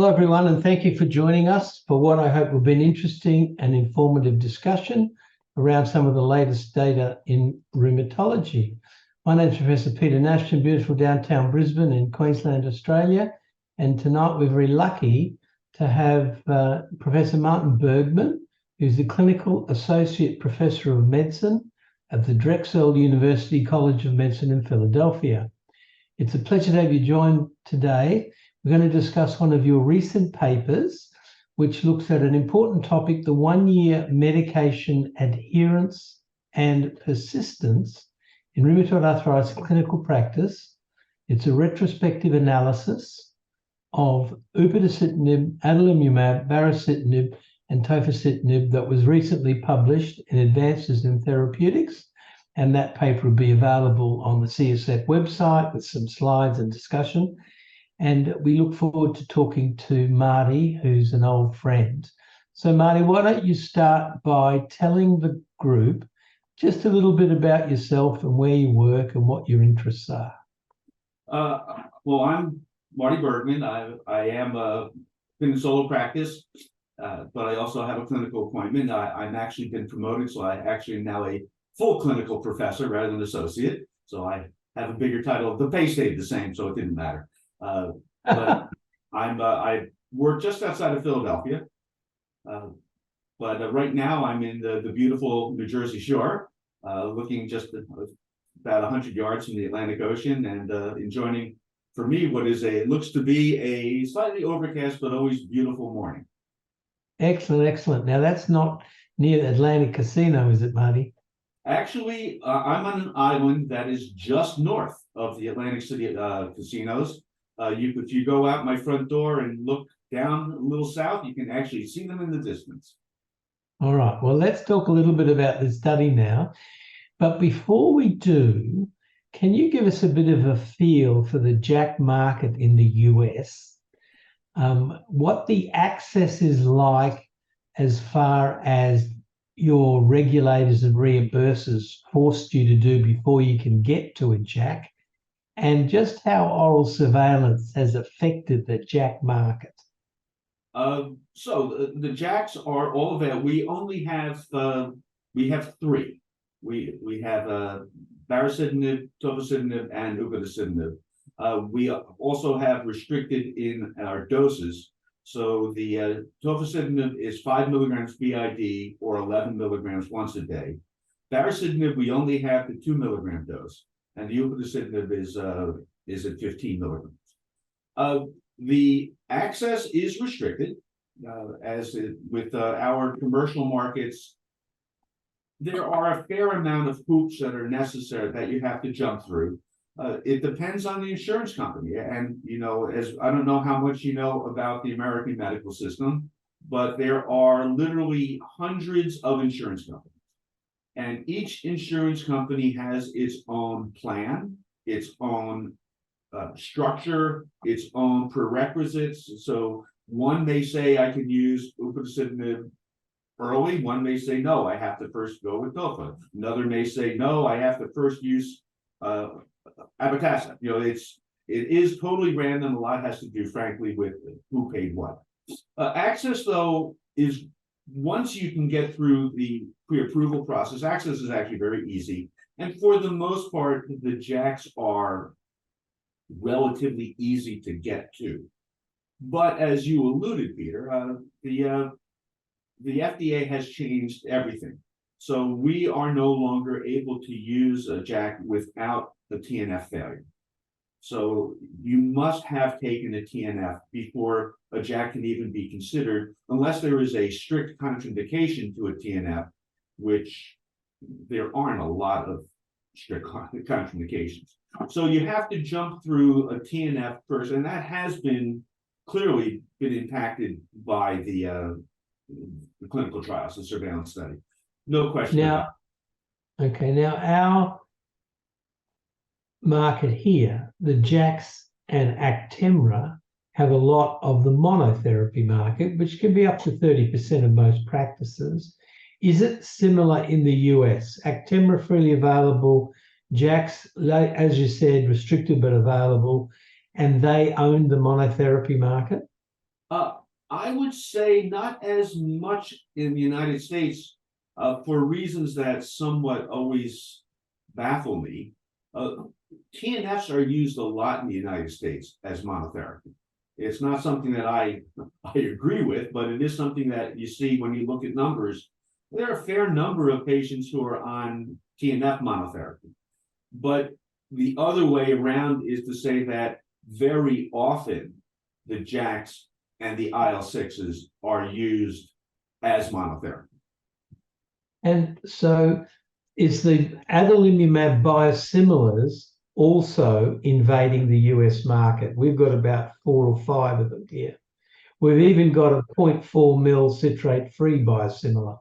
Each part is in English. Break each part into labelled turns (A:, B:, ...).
A: Hello, everyone, and thank you for joining us for what I hope will be an interesting and informative discussion around some of the latest data in rheumatology. My name is Professor Peter Nash in beautiful downtown Brisbane in Queensland, Australia. And tonight we're very lucky to have Professor Martin Bergman, who's the Clinical Associate Professor of Medicine at the Drexel University College of Medicine in Philadelphia. It's a pleasure to have you join today. We're going to discuss one of your recent papers, which looks at an important topic, the one-year medication adherence and persistence in rheumatoid arthritis clinical practice. It's a retrospective analysis of Upadacitinib, Adalimumab, Baricitinib, and Tofacitinib that was recently published in Advances in Therapeutics. And that paper will be available on the CSF website with some slides and discussion. And we look forward to talking to Marty, who's an old friend. So Marty, why don't you start by telling the group just a little bit about yourself and where you work and what your interests are.
B: Well, I'm Marty Bergman. I am in solo practice, but I also have a clinical appointment. I'm actually been promoted, so I actually am now a full clinical professor rather than associate. So I have a bigger title. The pay stayed the same, so it didn't matter. But I work just outside of Philadelphia. But right now I'm in the beautiful New Jersey shore, looking just about 100 yards from the Atlantic Ocean and enjoying, for me, what looks to be a slightly overcast but always beautiful morning.
A: Excellent, excellent. Now that's not near the Atlantic Casino, is it, Marty?
B: Actually, I'm on an island that is just north of the Atlantic City casinos. If you go out my front door and look down a little south, you can actually see them in the distance.
A: All right. Well, let's talk a little bit about the study now. But before we do, can you give us a bit of a feel for the JAK market in the US? What the access is like as far as your regulators and reimbursers forced you to do before you can get to a JAK, and just how oral surveillance has affected the JAK market.
B: So the JAKs are all available. We only have three. We have Baricitinib, Tofacitinib, and Upadacitinib. We also have restricted in our doses. So the Tofacitinib is 5 milligrams BID or 11 milligrams once a day. Baricitinib, we only have the 2 milligram dose, and the Upadacitinib is at 15 milligrams. The access is restricted, with our commercial markets. There are a fair amount of hoops that are necessary that you have to jump through. It depends on the insurance company, and as I don't know how much you know about the American medical system, but there are literally hundreds of insurance companies. And each insurance company has its own plan, its own structure, its own prerequisites. So one may say I can use Upadacitinib early. One may say, no, I have to first go with Tofa. Another may say, no, I have to first use Upadacitinib. It is totally random. A lot has to do, frankly, with who paid what. Access, though, is once you can get through the pre-approval process, access is actually very easy. And for the most part, the JAKs are relatively easy to get to. But as you alluded, Peter, the FDA has changed everything. So we are no longer able to use a JAK without the TNF failure. So you must have taken a TNF before a JAK can even be considered, unless there is a strict contraindication to a TNF, which there aren't a lot of strict contraindications. So you have to jump through a TNF first, and that has clearly been impacted by the clinical trials, the surveillance study. No question.
A: Now, our market here, the JAKs and Actemra have a lot of the monotherapy market, which can be up to 30% of most practices. Is it similar in the US? Actemra freely available, JAKs, as you said, restricted but available, and they own the monotherapy market?
B: I would say not as much in the United States for reasons that somewhat always baffle me. TNFs are used a lot in the United States as monotherapy. It's not something that I agree with, but it is something that you see when you look at numbers. There are a fair number of patients who are on TNF monotherapy. But the other way around is to say that very often the JAKs and the IL-6s are used as monotherapy.
A: And so is the Adalimumab biosimilars also invading the US market? We've got about 4 or 5 of them here. We've even got a 0.4 mil citrate-free biosimilar.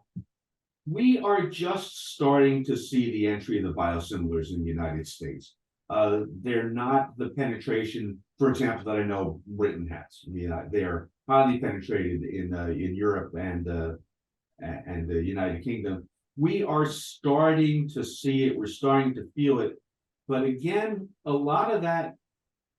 B: We are just starting to see the entry of the biosimilars in the United States. They're not the penetration, for example, that I know Britain has. They're highly penetrated in Europe and the United Kingdom. We are starting to see it. We're starting to feel it. But again, a lot of that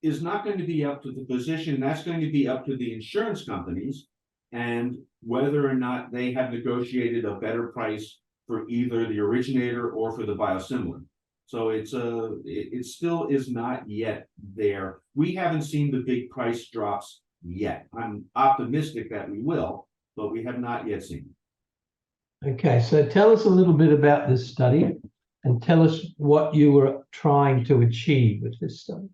B: is not going to be up to the physician. That's going to be up to the insurance companies and whether or not they have negotiated a better price for either the originator or for the biosimilar. So it still is not yet there. We haven't seen the big price drops yet. I'm optimistic that we will, but we have not yet seen it.
A: Okay, so tell us a little bit about this study and tell us what you were trying to achieve with this study.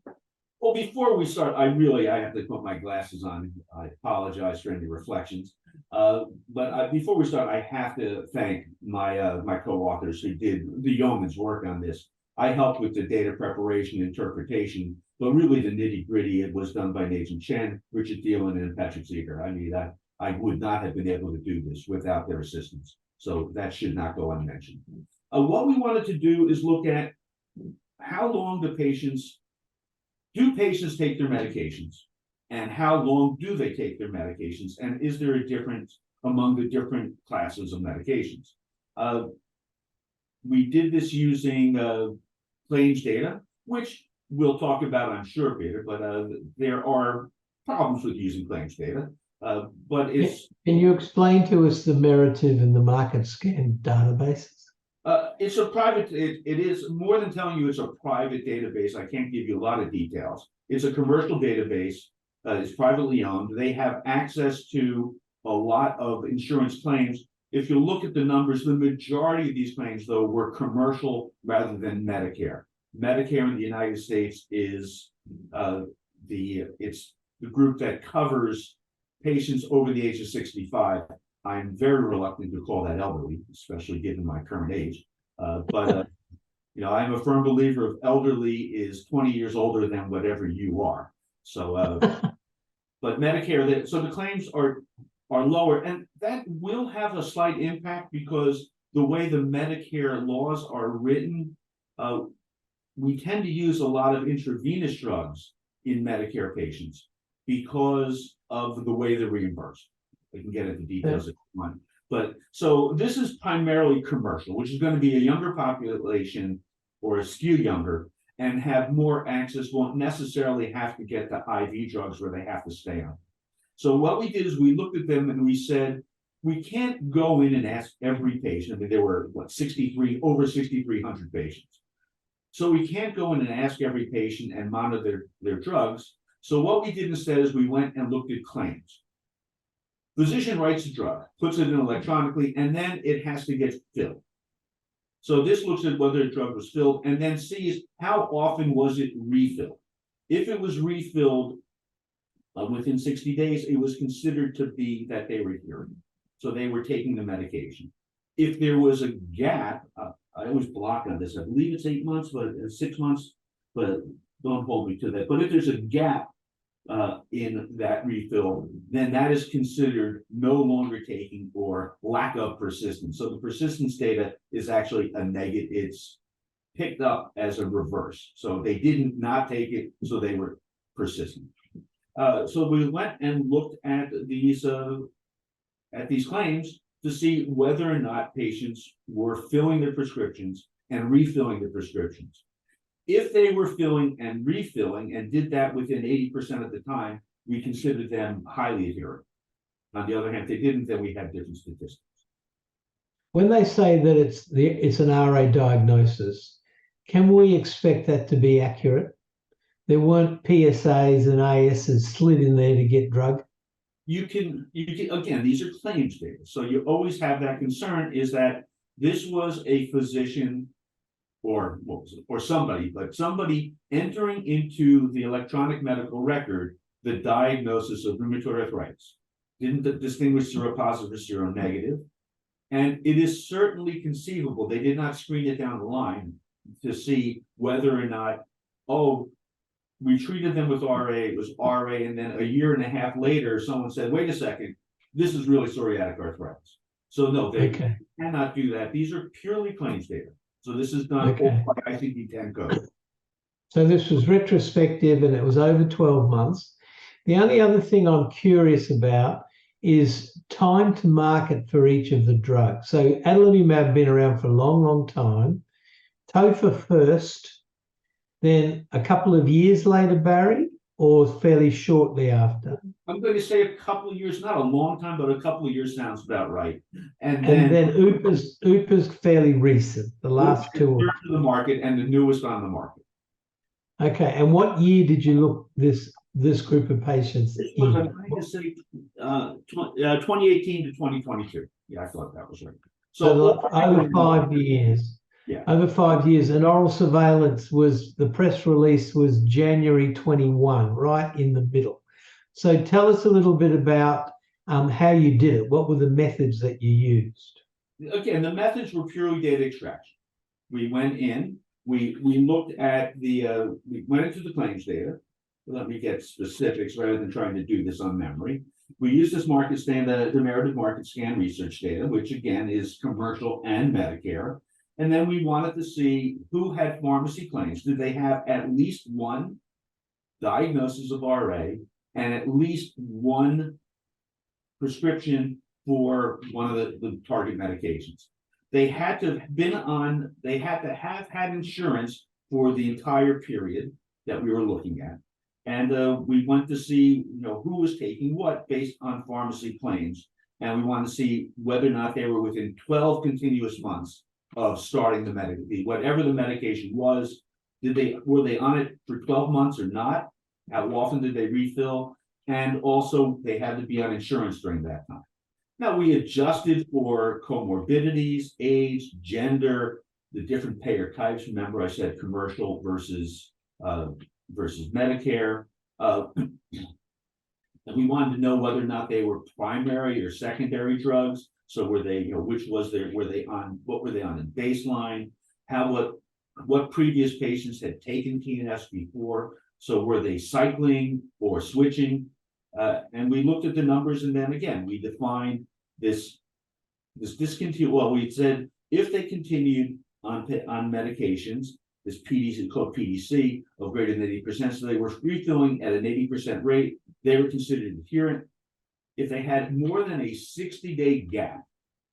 B: Well, before we start, I have to put my glasses on. I apologize for any reflections. But before we start, I have to thank my co-authors who did the yeoman's work on this. I helped with the data preparation, interpretation, but really the nitty-gritty, it was done by Nathan Chen, Richard Thielen, and Patrick Ziegler. I mean, I would not have been able to do this without their assistance. So that should not go unmentioned. What we wanted to do is look at how long do patients take their medications, and how long do they take their medications, and is there a difference among the different classes of medications? We did this using claims data, which we'll talk about, I'm sure, Peter, but there are problems with using claims data. But it's...
A: Can you explain to us the Merative and the MarketScan databases?
B: It's a private, it is more than telling you it's a private database. I can't give you a lot of details. It's a commercial database. It's privately owned. They have access to a lot of insurance claims. If you look at the numbers, the majority of these claims, though, were commercial rather than Medicare. Medicare in the United States is it's the group that covers patients over the age of 65. I'm very reluctant to call that elderly, especially given my current age. But I'm a firm believer of elderly is 20 years older than whatever you are. So, but Medicare, so the claims are lower, and that will have a slight impact because the way the Medicare laws are written, we tend to use a lot of intravenous drugs in Medicare patients because of the way they're reimbursed. We can get into details if you want. But so this is primarily commercial, which is going to be a younger population or a skew younger and have more access, won't necessarily have to get the IV drugs where they have to stay on. So what we did is we looked at them and we said, we can't go in and ask every patient. I mean, there were over 6,300 patients. So we can't go in and ask every patient and monitor their drugs. So what we did instead is we went and looked at claims. Physician writes a drug, puts it in electronically, and then it has to get filled. So this looks at whether a drug was filled and then sees how often was it refilled. If it was refilled within 60 days, it was considered to be that they were adherent. So they were taking the medication. If there was a gap, I always block on this. I believe it's 8 months, but 6 months, but don't hold me to that. But if there's a gap in that refill, then that is considered no longer taking or lack of persistence. So the persistence data is actually a negative. It's picked up as a reverse. So they didn't not take it, so they were persistent. So we went and looked at these claims to see whether or not patients were filling their prescriptions and refilling their prescriptions. If they were filling and refilling and did that within 80% of the time, we considered them highly adherent. On the other hand, if they didn't, then we had different statistics.
A: When they say that it's an RA diagnosis, can we expect that to be accurate? There weren't PSAs and ASs slid in there to get drug?
B: You can again, these are claims data. So you always have that concern is that this was a physician or somebody entering into the electronic medical record the diagnosis of rheumatoid arthritis. Didn't distinguish seropositive or seronegative. And it is certainly conceivable, they did not screen it down the line to see whether or not, oh, we treated them with RA, it was RA, and then a year and a half later, someone said, wait a second, this is really psoriatic arthritis. So no, they cannot do that. These are purely claims data. So this is done by ICD-10 code. So
A: this was retrospective and it was over 12 months. The only other thing I'm curious about is time to market for each of the drugs. So Adalimumab been around for a long, long time. Tofa first, then a couple of years later, Barry, or fairly shortly after?
B: I'm going to say a couple of years, not a long time, but a couple of years sounds about right.
A: And then Upa's fairly recent, the last two.
B: To the market and the newest on the market.
A: Okay, and what year did you look this group of patients
B: in? I'm going to say 2018 to 2022. Yeah, I thought that was right.
A: So over 5 years.
B: Yeah.
A: Over 5 years, and oral surveillance the press release was January 21, right in the middle. So tell us a little bit about how you did it. What were the methods that you used?
B: Again, the methods were purely data extraction. We went in, we looked at we went into the claims data. Let me get specifics rather than trying to do this on memory. We used this market the narrative market scan research data, which again is commercial and Medicare. And then we wanted to see who had pharmacy claims. Did they have at least one diagnosis of RA and at least one prescription for one of the target medications? They had to have had insurance for the entire period that we were looking at. And we went to see, who was taking what based on pharmacy claims. And we wanted to see whether or not they were within 12 continuous months of starting the medication, whatever the medication was. Were they on it for 12 months or not? How often did they refill? And also they had to be on insurance during that time. Now we adjusted for comorbidities, age, gender, the different payer types. Remember I said commercial versus Medicare. And we wanted to know whether or not they were primary or secondary drugs. So were they, what were they on in baseline? What previous patients had taken TNFs before? So were they cycling or switching? And we looked at the numbers, and then again, we defined this discontinue. Well, we said if they continued on medications, this PDC called PDC of greater than 80%, so they were refilling at an 80% rate, they were considered adherent. If they had more than a 60-day gap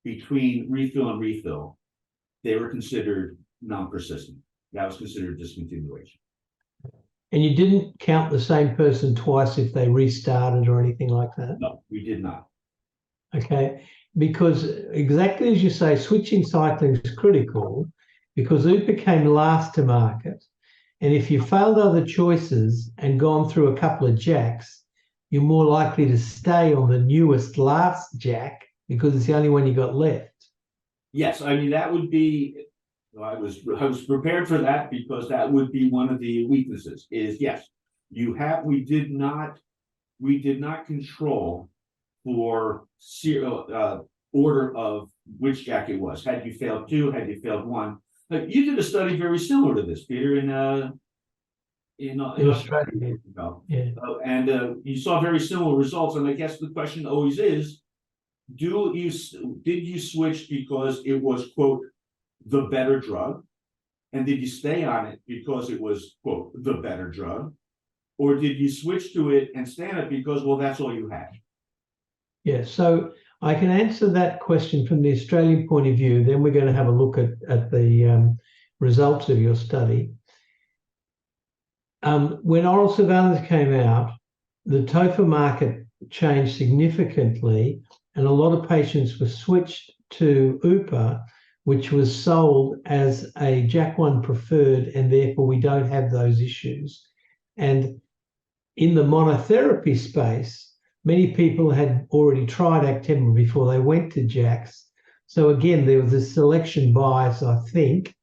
B: between refill and refill, they were considered non-persistent. That was considered discontinuation.
A: And you didn't count the same person twice if they restarted or anything like that?
B: No, we did not.
A: Okay, because exactly as you say, switching cycling is critical because Upa came last to market. And if you failed other choices and gone through a couple of JAKs, you're more likely to stay on the newest last JAK because it's the only one you got left.
B: Yes, I mean, that would be, I was prepared for that because that would be one of the weaknesses is, yes, we did not control for order of which JAK it was. Had you failed two, had you failed one. But you did a study very similar to this, Peter, in
A: Australia. Yeah.
B: And you saw very similar results. And I guess the question always is, did you switch because it was, quote, the better drug? And did you stay on it because it was, quote, the better drug? Or did you switch to it and stay on it because, well, that's all you had?
A: Yeah, so I can answer that question from the Australian point of view. Then we're going to have a look at the results of your study. When oral surveillance came out, the Tofa market changed significantly, and a lot of patients were switched to UPA, which was sold as a JAK1 preferred, and therefore we don't have those issues. And in the monotherapy space, many people had already tried Actemra before they went to JAKs. So again, there was a selection bias, I think,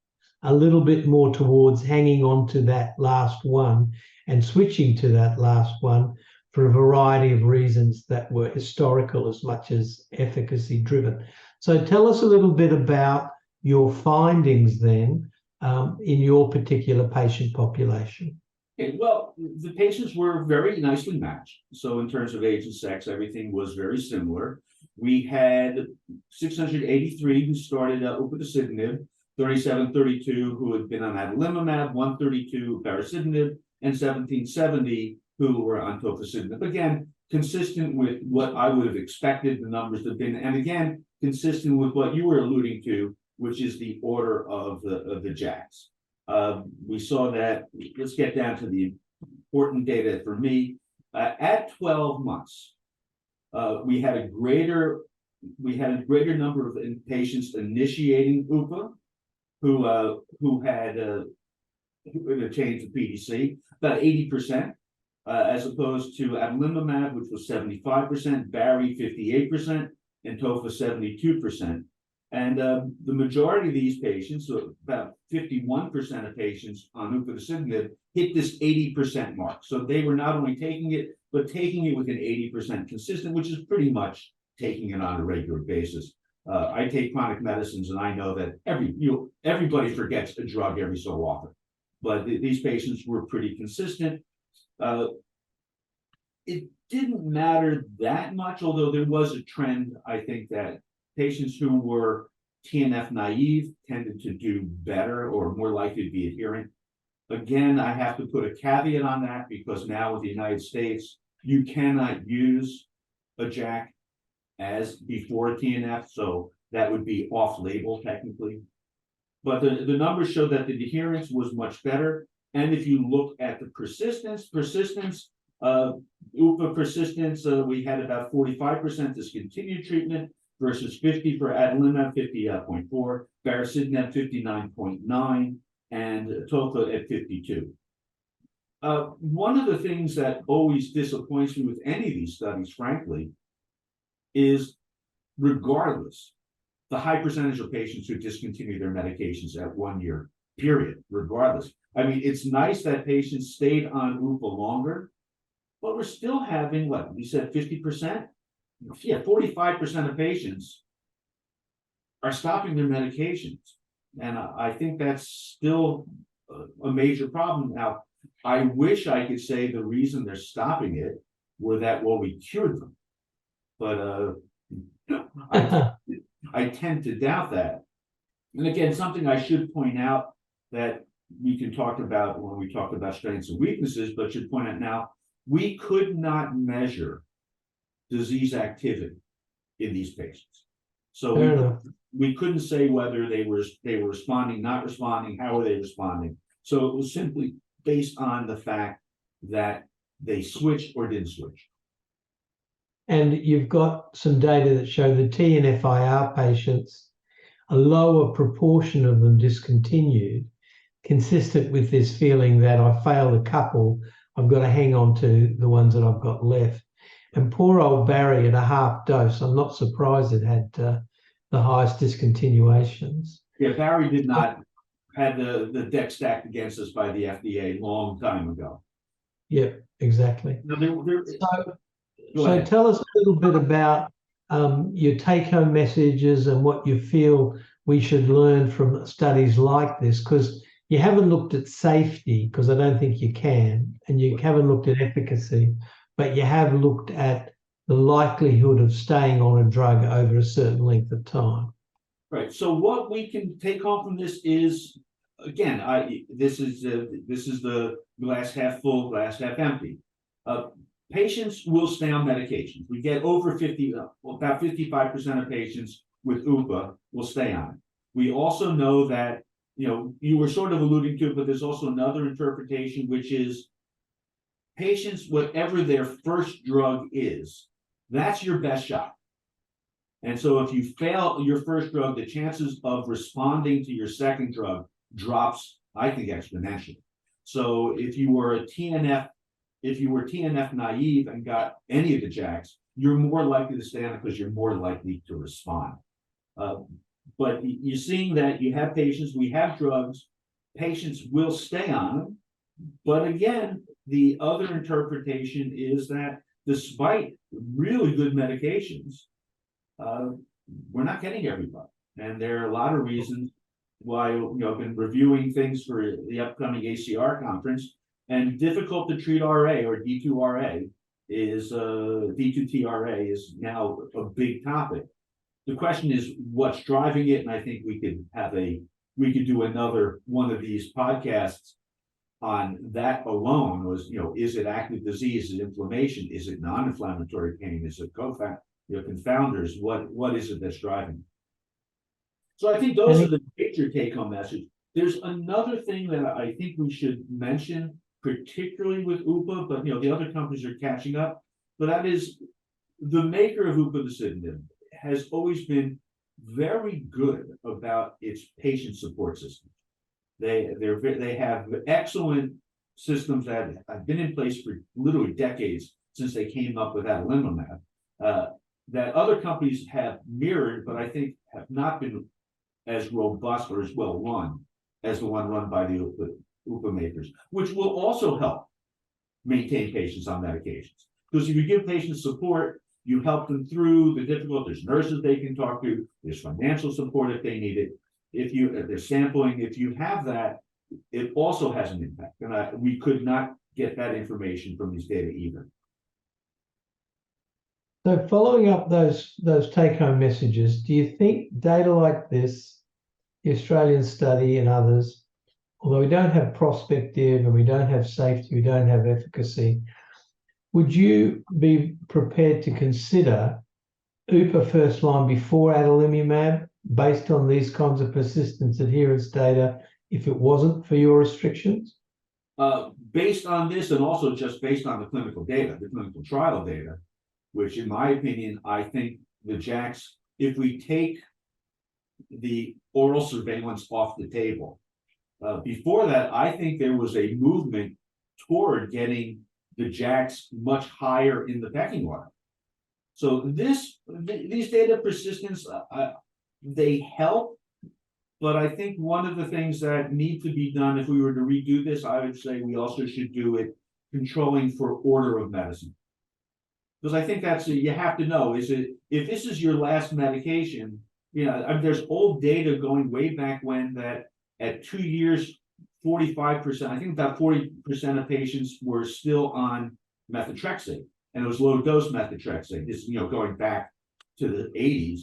A: a little bit more towards hanging on to that last one and switching to that last one for a variety of reasons that were historical as much as efficacy driven. So tell us a little bit about your findings then in your particular patient population.
B: Okay, well, the patients were very nicely matched. So in terms of age and sex, everything was very similar. We had 683 who started Upadacitinib, 3732 who had been on Adalimumab, 132 Baricitinib, and 1770 who were on Tofacitinib. Again, consistent with what I would have expected the numbers to have been, and again, consistent with what you were alluding to, which is the order of the JAKs. We saw that. Let's get down to the important data for me. At 12 months, we had a greater number of patients initiating UPA who had a change of PDC, about 80%, as opposed to Adalimumab, which was 75%, Bari 58%, and Tofa 72%. And the majority of these patients, so about 51% of patients on Upadacitinib, hit this 80% mark. So they were not only taking it, but taking it with an 80% consistent, which is pretty much taking it on a regular basis. I take chronic medicines, and I know that everybody forgets a drug every so often, but these patients were pretty consistent. It didn't matter that much, although there was a trend, I think, that patients who were TNF naive tended to do better or more likely to be adherent. Again, I have to put a caveat on that because now with the United States, you cannot use a JAK as before TNF, so that would be off-label technically. But the numbers show that the adherence was much better. And if you look at the persistence, UPA persistence, we had about 45% discontinued treatment versus 50 for Adalimumab, 50.4, Baricitinib 59.9, and Tofa at 52. One of the things that always disappoints me with any of these studies, frankly, is regardless, the high percentage of patients who discontinue their medications at 1 year, period, regardless. I mean, it's nice that patients stayed on UPA longer, but we're still having, what, we said 50%? Yeah, 45% of patients are stopping their medications. And I think that's still a major problem. Now, I wish I could say the reason they're stopping it were that, well, we cured them. But I tend to doubt that. And again, something I should point out that we can talk about when we talk about strengths and weaknesses, but should point out now, we could not measure disease activity in these patients. So we couldn't say whether they were responding, not responding, how were they responding. So it was simply based on the fact that they switched or didn't switch.
A: And you've got some data that show the TNFIR patients, a lower proportion of them discontinued, consistent with this feeling that I failed a couple, I've got to hang on to the ones that I've got left. And poor old Barry at a half dose, I'm not surprised it had the highest discontinuations.
B: Yeah, Barry did not have the deck stacked against us by the FDA a long time ago.
A: Yeah, exactly.
B: No,
A: so tell us a little bit about your take-home messages and what you feel we should learn from studies like this, because you haven't looked at safety, because I don't think you can, and you haven't looked at efficacy, but you have looked at the likelihood of staying on a drug over a certain length of time.
B: Right. So what we can take home from this is, again, this is the glass half full, glass half empty. Patients will stay on medications. We get over 50, about 55% of patients with UPA will stay on it. We also know that, you were sort of alluding to it, but there's also another interpretation, which is patients, whatever their first drug is, that's your best shot. And so if you fail your first drug, the chances of responding to your second drug drops, I think, exponentially. So if you were TNF naive and got any of the JAKs, you're more likely to stay on it because you're more likely to respond. But you're seeing that you have patients, we have drugs, patients will stay on them. But again, the other interpretation is that despite really good medications, we're not getting everybody. And there are a lot of reasons why, I've been reviewing things for the upcoming ACR conference, and difficult to treat RA or D2RA is D2TRA is now a big topic. The question is what's driving it, and I think we could do another one of these podcasts on that alone. Was is it active disease, is it inflammation, is it non-inflammatory pain, is it confounders, what is it that's driving it? So I think those are the major take-home message. There's another thing that I think we should mention, particularly with UPA, but the other companies are catching up. But that is the maker of Upadacitinib has always been very good about its patient support system. They have excellent systems that have been in place for literally decades since they came up with Adalimumab, that other companies have mirrored, but I think have not been as robust or as well run as the one run by the UPA makers, which will also help maintain patients on medications. Because if you give patients support, you help them through the difficult. There's nurses they can talk to. There's financial support if they need it. If there's sampling, if you have that, it also has an impact. And we could not get that information from these data either.
A: So following up those take-home messages, do you think data like this, the Australian study and others, although we don't have prospective and we don't have safety, we don't have efficacy, would you be prepared to consider UPA first line before Adalimumab based on these kinds of persistence adherence data if it wasn't for your restrictions?
B: Based on this, and also just based on the clinical data, the clinical trial data, which in my opinion, I think the JAKs, if we take the oral surveillance off the table, before that, I think there was a movement toward getting the JAKs much higher in the pecking order. So these data persistence, they help, but I think one of the things that need to be done if we were to redo this, I would say we also should do it controlling for order of medicine. Because I think that's, you have to know, if this is your last medication, there's old data going way back when that at 2 years, 45%, I think about 40% of patients were still on methotrexate, and it was low dose methotrexate. This, going back to the 80s,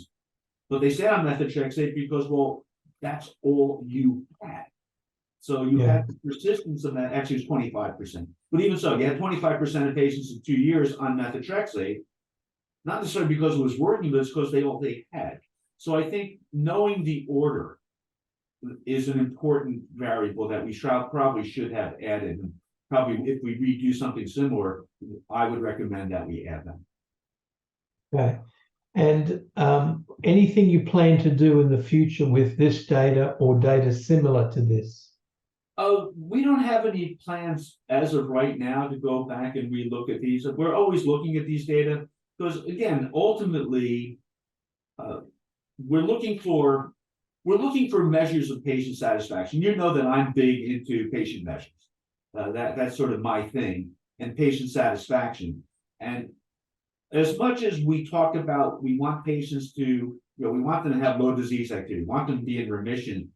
B: but they stayed on methotrexate because, well, that's all you had. So you had the persistence of that. Actually, it was 25%, but even so, you had 25% of patients in 2 years on methotrexate, not necessarily because it was working, but it's because they had. So I think knowing the order is an important variable that we probably should have added. And probably if we redo something similar, I would recommend that we add that.
A: Okay. And anything you plan to do in the future with this data or data similar to this?
B: We don't have any plans as of right now to go back and relook at these. We're always looking at these data because, again, ultimately, we're looking for measures of patient satisfaction. You know that I'm big into patient measures. That's sort of my thing, and patient satisfaction. And as much as we talk about, we want patients to, we want them to have low disease activity, we want them to be in remission.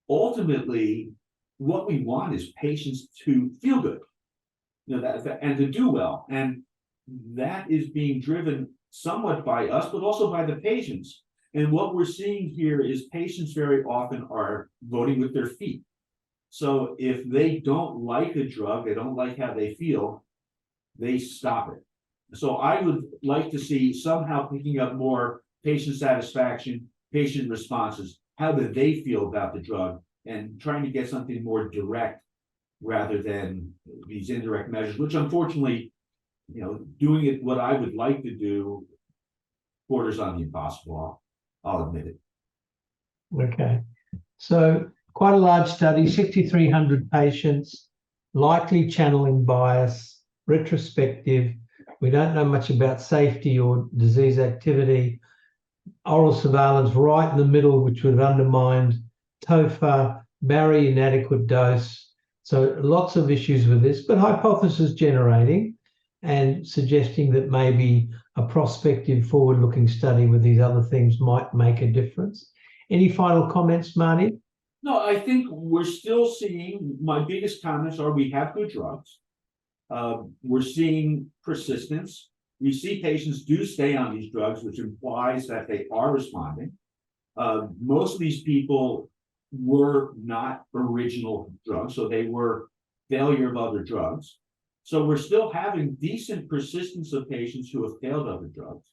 B: Ultimately, what we want is patients to feel good, and to do well. And that is being driven somewhat by us, but also by the patients. And what we're seeing here is patients very often are voting with their feet. So if they don't like a drug, they don't like how they feel, they stop it. So I would like to see somehow picking up more patient satisfaction, patient responses. How do they feel about the drug? And trying to get something more direct rather than these indirect measures, which unfortunately, doing it what I would like to do borders on the impossible. I'll admit it.
A: Okay. So quite a large study, 6,300 patients, likely channeling bias, retrospective. We don't know much about safety or disease activity. Oral surveillance right in the middle, which would have undermined TOFA, Barry inadequate dose. So lots of issues with this, but hypothesis generating and suggesting that maybe a prospective forward-looking study with these other things might make a difference. Any final comments, Marty?
B: No, I think we're still seeing, my biggest comments are we have good drugs. We're seeing persistence. We see patients do stay on these drugs, which implies that they are responding. Most of these people were not original drugs, so they were failure of other drugs. So we're still having decent persistence of patients who have failed other drugs.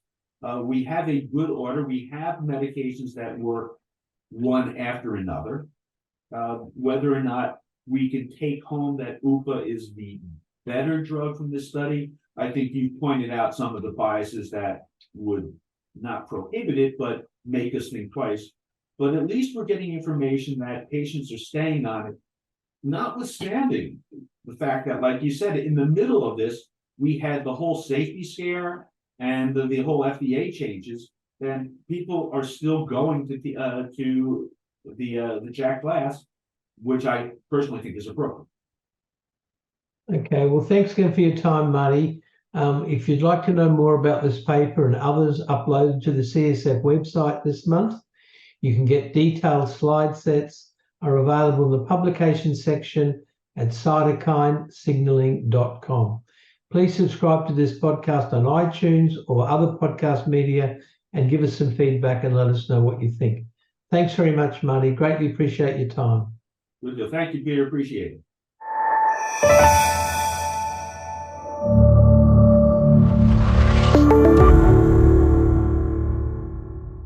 B: We have a good order. We have medications that work one after another. Whether or not we can take home that UPA is the better drug from this study, I think you pointed out some of the biases that would not prohibit it, but make us think twice. But at least we're getting information that patients are staying on it, notwithstanding the fact that, like you said, in the middle of this, we had the whole safety scare and the whole FDA changes, then people are still going to the JAK class, which I personally think is appropriate.
A: Okay, well, thanks again for your time, Marty. If you'd like to know more about this paper and others uploaded to the CSF website this month, you can get detailed slide sets are available in the publication section at cytokinesignaling.com. Please subscribe to this podcast on iTunes or other podcast media and give us some feedback and let us know what you think. Thanks very much, Marty. Greatly appreciate your time.
B: Thank you, Peter. Appreciate it.